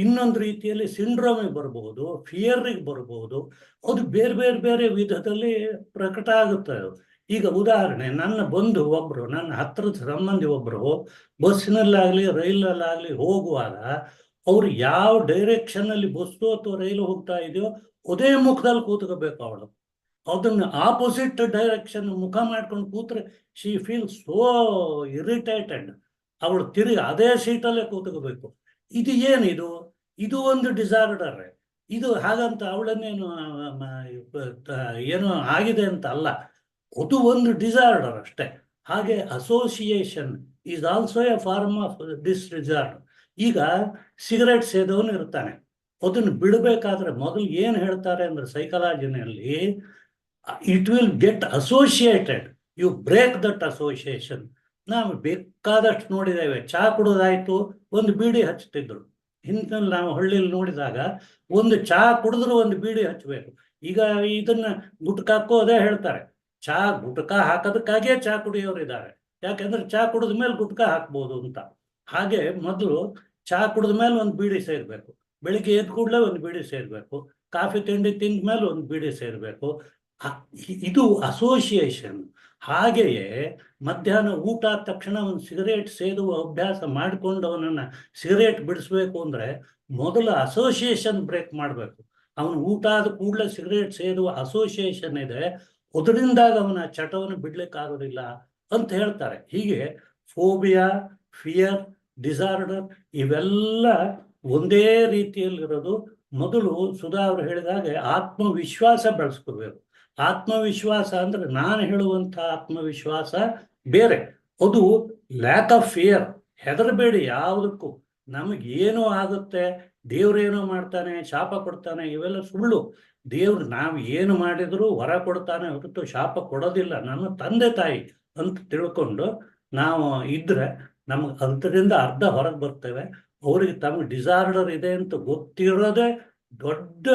ಇನ್ನೊಂದು ರೀತಿಯಲ್ಲಿ ಸಿಂಡ್ರೋಮಿಗೆ ಬರಬಹುದು, ಫಿಯರ್ಗೆ ಬರಬಹುದು. ಅದು ಬೇರೆ ಬೇರೆ ಬೇರೆ ವಿಧದಲ್ಲಿ ಪ್ರಕಟ ಆಗುತ್ತೆ. ಈಗ ಉದಾಹರಣೆ, ನನ್ನ ಬಂಧು ಒಬ್ರು, ನನ್ನ ಹತ್ರದ ಸಂಬಂಧಿ ಒಬ್ರು ಬಸ್ಸಿನಲ್ಲಾಗ್ಲಿ ರೈಲಲ್ಲಾಗ್ಲಿ ಹೋಗುವಾಗ ಅವ್ರು ಯಾವ ಡೈರೆಕ್ಷನ್ ಅಲ್ಲಿ ಬಸ್ಸು ಅಥವಾ ರೈಲು ಹೋಗ್ತಾ ಇದೆಯೋ ಅದೇ ಮುಖದಲ್ಲಿ ಕೂತ್ಕೋಬೇಕು ಅವಳು. ಅದನ್ನ ಆಪೋಸಿಟ್ ಡೈರೆಕ್ಷನ್ ಮುಖ ಮಾಡ್ಕೊಂಡು ಕೂತ್ರೆ ಶಿ ಫೀಲ್ ಸೋ ಇರಿಟೇಟೆಡ್. ಅವಳು ತಿರುಗಿ ಅದೇ ಸೀಟಲ್ಲೇ ಕೂತ್ಕೋಬೇಕು. ಇದು ಏನಿದು? ಇದು ಒಂದು ಡಿಸಾರ್ಡರ್. ಇದು ಹಾಗಂತ ಅವಳನ್ನೇನು ಏನೋ ಆಗಿದೆ ಅಂತ ಅಲ್ಲ, ಅದು ಒಂದು ಡಿಸಾರ್ಡರ್ ಅಷ್ಟೇ. ಹಾಗೆ association is also a form of this disorder. ಈಗ ಸಿಗರೇಟ್ ಸೇದವನು ಇರ್ತಾನೆ, ಅದನ್ನು ಬಿಡಬೇಕಾದ್ರೆ ಮೊದಲು ಏನು ಹೇಳ್ತಾರೆ ಅಂದ್ರೆ ಸೈಕಾಲಜಿನಲ್ಲಿ, it will get associated, you break that association. ನಾವು ಬೇಕಾದಷ್ಟು ನೋಡಿದ್ದೇವೆ. ಚಹಾ ಕುಡಿದಾಯ್ತು, ಒಂದು ಬೀಡಿ ಹಚ್ತಿದ್ರು. ಹಿಂದಿನಲ್ಲಿ ನಾವು ಹಳ್ಳಿಯಲ್ಲಿ ನೋಡಿದಾಗ ಒಂದು ಚಹಾ ಕುಡಿದ್ರು ಒಂದು ಬೀಡಿ ಹಚ್ಚಬೇಕು. ಈಗ ಇದನ್ನ ಗುಟ್ಕಾಕ್ಕೋ ಅದೇ ಹೇಳ್ತಾರೆ, ಚಹಾ ಗುಟ್ಕಾ ಹಾಕೋದಕ್ಕಾಗಿಯೇ ಚಹಾ ಕುಡಿಯೋರು ಇದ್ದಾರೆ. ಯಾಕೆಂದ್ರೆ ಚಹಾ ಕುಡಿದ ಮೇಲೆ ಗುಟ್ಕಾ ಹಾಕ್ಬೋದು ಅಂತ. ಹಾಗೆ ಮೊದಲು ಚಹಾ ಕುಡಿದ ಮೇಲೆ ಒಂದು ಬೀಡಿ ಸೇರ್ಬೇಕು, ಬೆಳಿಗ್ಗೆ ಎದ್ದು ಕೂಡಲೇ ಒಂದು ಬೀಡಿ ಸೇರ್ಬೇಕು, ಕಾಫಿ ತಿಂಡಿ ತಿಂದ ಮೇಲೆ ಒಂದು ಬೀಡಿ ಸೇರ್ಬೇಕು. ಇದು ಅಸೋಸಿಯೇಷನ್. ಹಾಗೆಯೇ ಮಧ್ಯಾಹ್ನ ಊಟ ಆದ ತಕ್ಷಣ ಒಂದು ಸಿಗರೇಟ್ ಸೇದುವ ಅಭ್ಯಾಸ ಮಾಡಿಕೊಂಡವನನ್ನ ಸಿಗರೇಟ್ ಬಿಡಿಸ್ಬೇಕು ಅಂದ್ರೆ ಮೊದಲು ಅಸೋಸಿಯೇಷನ್ ಬ್ರೇಕ್ ಮಾಡಬೇಕು. ಅವನು ಊಟ ಆದ ಕೂಡಲೇ ಸಿಗರೇಟ್ ಸೇದುವ ಅಸೋಸಿಯೇಷನ್ ಇದೆ, ಅದರಿಂದಾಗ ಅವನ ಚಟವನ್ನು ಬಿಡ್ಲಿಕ್ಕಾಗೋದಿಲ್ಲ ಅಂತ ಹೇಳ್ತಾರೆ. ಹೀಗೆ ಫೋಬಿಯಾ, ಫಿಯರ್, ಡಿಸಾರ್ಡರ್ ಇವೆಲ್ಲ ಒಂದೇ ರೀತಿಯಲ್ಲಿರೋದು. ಮೊದಲು ಸುಧಾ ಅವರು ಹೇಳಿದಾಗೆ ಆತ್ಮವಿಶ್ವಾಸ ಬೆಳೆಸ್ಕೋಬೇಕು. ಆತ್ಮವಿಶ್ವಾಸ ಅಂದ್ರೆ ನಾನು ಹೇಳುವಂಥ ಆತ್ಮವಿಶ್ವಾಸ ಬೇರೆ, ಅದು ಲ್ಯಾಕ್ ಆಫ್ ಫಿಯರ್. ಹೆದರಬೇಡಿ ಯಾವುದಕ್ಕೂ. ನಮಗೇನೋ ಆಗುತ್ತೆ, ದೇವ್ರೇನೋ ಮಾಡ್ತಾನೆ, ಶಾಪ ಕೊಡ್ತಾನೆ, ಇವೆಲ್ಲ ಸುಳ್ಳು. ದೇವ್ರು ನಾವು ಏನು ಮಾಡಿದ್ರು ವರ ಕೊಡ್ತಾನೆ ಹೊರತು ಶಾಪ ಕೊಡೋದಿಲ್ಲ. ನಮ್ಮ ತಂದೆ ತಾಯಿ ಅಂತ ತಿಳ್ಕೊಂಡು ನಾವು ಇದ್ರೆ ನಮ್ಗೆ ಅದರಿಂದ ಅರ್ಧ ಹೊರಗೆ ಬರ್ತೇವೆ. ಅವ್ರಿಗೆ ತಮಗೆ ಡಿಸಾರ್ಡರ್ ಇದೆ ಅಂತ ಗೊತ್ತಿರೋದೇ ದೊಡ್ಡ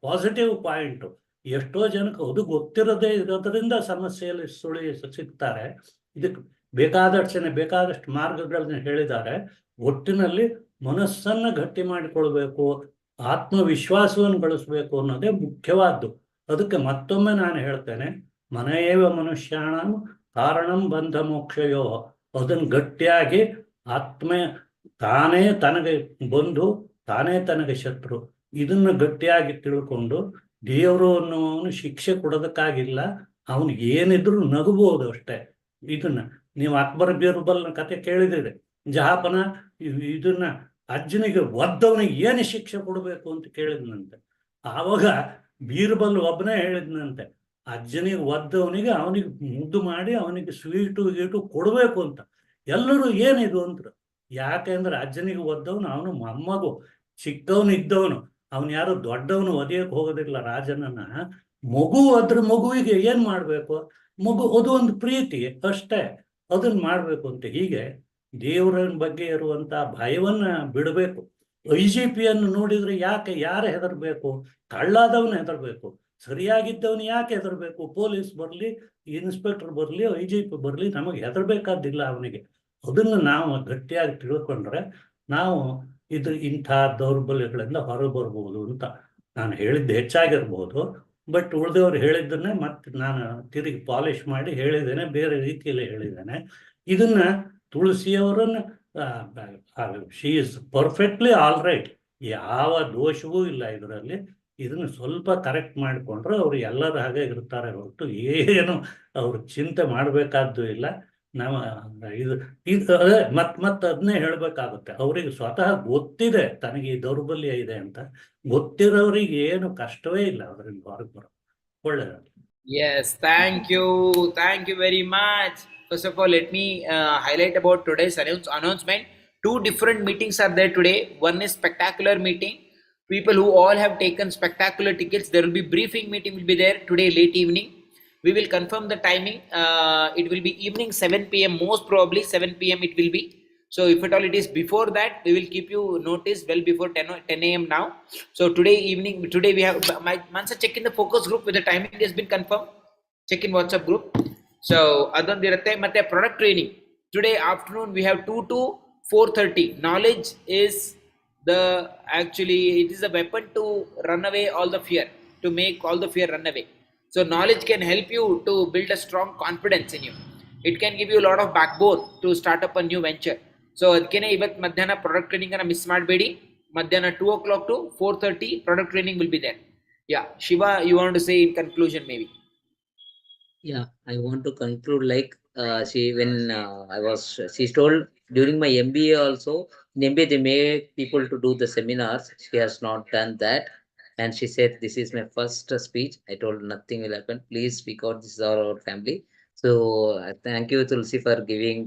ಪಾಸಿಟಿವ್ ಪಾಯಿಂಟು. ಎಷ್ಟೋ ಜನಕ್ಕೆ ಅದು ಗೊತ್ತಿರೋದೇ ಇರೋದ್ರಿಂದ ಸಮಸ್ಯೆಯಲ್ಲಿ ಸಿಗ್ತಾರೆ. ಇದಕ್ಕೆ ಬೇಕಾದಷ್ಟು ಮಾರ್ಗಗಳನ್ನ ಹೇಳಿದ್ದಾರೆ. ಒಟ್ಟಿನಲ್ಲಿ ಮನಸ್ಸನ್ನ ಗಟ್ಟಿ ಮಾಡಿಕೊಳ್ಬೇಕು, ಆತ್ಮವಿಶ್ವಾಸವನ್ನು ಗಳಿಸ್ಬೇಕು ಅನ್ನೋದೇ ಮುಖ್ಯವಾದ್ದು. ಅದಕ್ಕೆ ಮತ್ತೊಮ್ಮೆ ನಾನು ಹೇಳ್ತೇನೆ, ಮನೆಯೇವ ಮನುಷ್ಯಾಣ ಕಾರಣಂ ಬಂಧ ಮೋಕ್ಷಯೋ. ಅದನ್ನು ಗಟ್ಟಿಯಾಗಿ ತಾನೇ ತನಗೆ ಬಂಧು, ತಾನೇ ತನಗೆ ಶತ್ರು, ಇದನ್ನು ಗಟ್ಟಿಯಾಗಿ ತಿಳ್ಕೊಂಡು ದೇವರು ಅನ್ನೋನು ಶಿಕ್ಷೆ ಕೊಡೋದಕ್ಕಾಗಿಲ್ಲ, ಅವನಿಗೆ ಏನಿದ್ರು ನಗಬಹುದು ಅಷ್ಟೇ. ಇದನ್ನ ನೀವು ಅಕ್ಬರ್ ಬೀರ್ಬಲ್ನ ಕತೆ ಕೇಳಿದಿರಿ. ಜಹಾಪನ ಇದನ್ನ ಅಜ್ಜನಿಗೆ ಒದ್ದವನಿಗೆ ಏನು ಶಿಕ್ಷೆ ಕೊಡಬೇಕು ಅಂತ ಕೇಳಿದ್ನಂತೆ. ಆವಾಗ ಬೀರ್ಬಲ್ ಒಬ್ಬನೇ ಹೇಳಿದ್ನಂತೆ, ಅಜ್ಜನಿಗೆ ಒದ್ದವನಿಗೆ ಅವನಿಗೆ ಮುದ್ದು ಮಾಡಿ ಅವನಿಗೆ ಸ್ವೀಟು ಕೊಡಬೇಕು ಅಂತ. ಎಲ್ಲರೂ ಏನಿದು ಅಂದ್ರು. ಯಾಕೆಂದ್ರೆ ಅಜ್ಜನಿಗೆ ಒದ್ದವನು ಅವನು ಮೊಮ್ಮಗು, ಚಿಕ್ಕವನು ಇದ್ದವನು, ಅವನು ಯಾರು ದೊಡ್ಡವನು ಒದೆಯಕ್ಕೆ ಹೋಗೋದಿಲ್ಲ ರಾಜನನ್ನ. ಮಗು ಅದ್ರ ಮಗುವಿಗೆ ಏನ್ ಮಾಡ್ಬೇಕು? ಅದು ಒಂದು ಪ್ರೀತಿ ಅಷ್ಟೇ, ಅದನ್ನ ಮಾಡ್ಬೇಕು ಅಂತ. ಹೀಗೆ ದೇವರ ಬಗ್ಗೆ ಇರುವಂತ ಭಯವನ್ನ ಬಿಡಬೇಕು. IGPಯನ್ನು ನೋಡಿದ್ರೆ ಯಾರು ಹೆದರ್ಬೇಕು? ಕಳ್ಳಾದವನು ಹೆದರ್ಬೇಕು, ಸರಿಯಾಗಿದ್ದವನು ಯಾಕೆ ಹೆದರ್ಬೇಕು? ಪೊಲೀಸ್ ಬರ್ಲಿ, ಇನ್ಸ್ಪೆಕ್ಟರ್ ಬರ್ಲಿ, IGP ಬರ್ಲಿ, ನಮಗೆ ಹೆದರ್ಬೇಕಾದಿಲ್ಲ ಅವನಿಗೆ. ಅದನ್ನು ನಾವು ಗಟ್ಟಿಯಾಗಿ ತಿಳ್ಕೊಂಡ್ರೆ ನಾವು ಇಂಥ ದೌರ್ಬಲ್ಯಗಳಿಂದ ಹೊರಬರ್ಬೋದು ಅಂತ. ನಾನು ಹೇಳಿದ್ದು ಹೆಚ್ಚಾಗಿರ್ಬೋದು, ಬಟ್ ಉಳಿದವ್ರು ಹೇಳಿದ್ದನ್ನೇ ಮತ್ತೆ ನಾನು ತಿರುಗಿ ಪಾಲಿಶ್ ಮಾಡಿ ಹೇಳಿದ್ದೇನೆ, ಬೇರೆ ರೀತಿಯಲ್ಲಿ ಹೇಳಿದ್ದೇನೆ. ಇದನ್ನ ತುಳಸಿಯವರನ್ನ she is perfectly all right, ಯಾವ ದೋಷವೂ ಇಲ್ಲ ಇದರಲ್ಲಿ. ಇದನ್ನು ಸ್ವಲ್ಪ ಕರೆಕ್ಟ್ ಮಾಡಿಕೊಂಡ್ರೆ ಅವ್ರು ಎಲ್ಲರ ಹಾಗೆ ಇರ್ತಾರೆ ಹೊರತು ಏನು ಅವ್ರು ಚಿಂತೆ ಮಾಡಬೇಕಾದ್ದು ಇಲ್ಲ. ನಾವು ಅದೇ ಮತ್ತೆ ಅದನ್ನೇ ಹೇಳ್ಬೇಕಾಗುತ್ತೆ. ಅವ್ರಿಗೆ ಸ್ವತಃ ಗೊತ್ತಿದೆ ತನಗೆ ಈ ದೌರ್ಬಲ್ಯ ಇದೆ ಅಂತ. ಗೊತ್ತಿರೋರಿಗೆ ಏನು ಕಷ್ಟವೇ ಇಲ್ಲ ಅದರಿಂದ ಹೊರಗೆ ಬರೋ. ಒಳ್ಳೆಯದು. Yes, thank you very much. First of all, let me highlight about today's announcement. Two different meetings are there today. One is spectacular meeting. People who all have taken spectacular tickets, there will be briefing meeting will be there today late evening. We will confirm the timing. It will be evening 7 p.m. most probably 7 p.m. it will be. So if at all it is before that, we will keep you notice well before 10 a.m. now. So today we have my Mansa, check in the focus group whether timing has been confirmed. Check in WhatsApp group. So adandirate ಮತ್ತೆ product training. Today afternoon we have 2 to 4:30. Knowledge is it is a weapon to run away all the fear, to make all the fear run away. So knowledge can help you to build a strong confidence in you. It can give you a lot of backbone to start up a new venture. So ಅದಕ್ಕೇನೆ ಇವತ್ತು ಮಧ್ಯಾಹ್ನ product training ಅನ್ನ miss ಮಾಡಬೇಡಿ. ಮಧ್ಯಾಹ್ನ 2 o'clock to 4:30 product training will be there. Yeah, Shiva, you want to say in conclusion maybe? Yeah, I want to conclude like she told during my MBA also. In MBA they make people to do the seminars. She has not done that, and she said this is my first speech. I told nothing will happen. Please speak out. This is our family. So thank you Tulsi for giving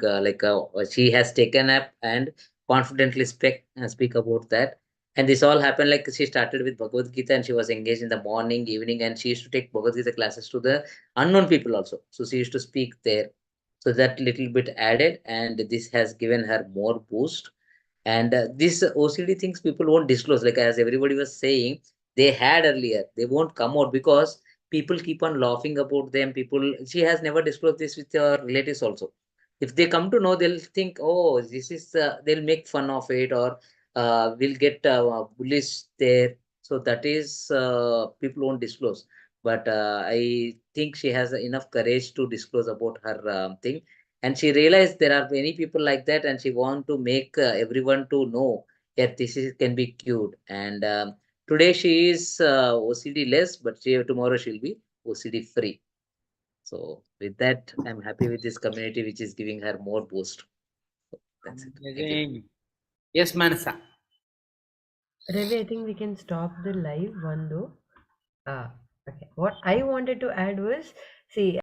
she has taken up and confidently speak about that. And this all happened like she started with Bhagavad Gita and she was engaged in the morning, evening, and she used to take Bhagavad Gita classes to the unknown people also. So she used to speak there. So that little bit added, and this has given her more boost. And this OCD things people won't disclose, like as everybody was saying, they had earlier. They won't come out because people keep on laughing about them. She has never disclosed this with her relatives also. If they come to know, they'll think, oh, this is, they'll make fun of it, or will get bullish there. So that is, people won't disclose. But I think she has enough courage to disclose about her thing. And she realized there are many people like that, and she want to make everyone to know that can be cured. And today she is OCD less, but tomorrow she'll be OCD free. So with that, I'm happy with this community, which is giving her more boost. So that's it. Thank you. Yes, Manasa. Ravi, I think we can stop the live one though. Okay. What I wanted to add was, see,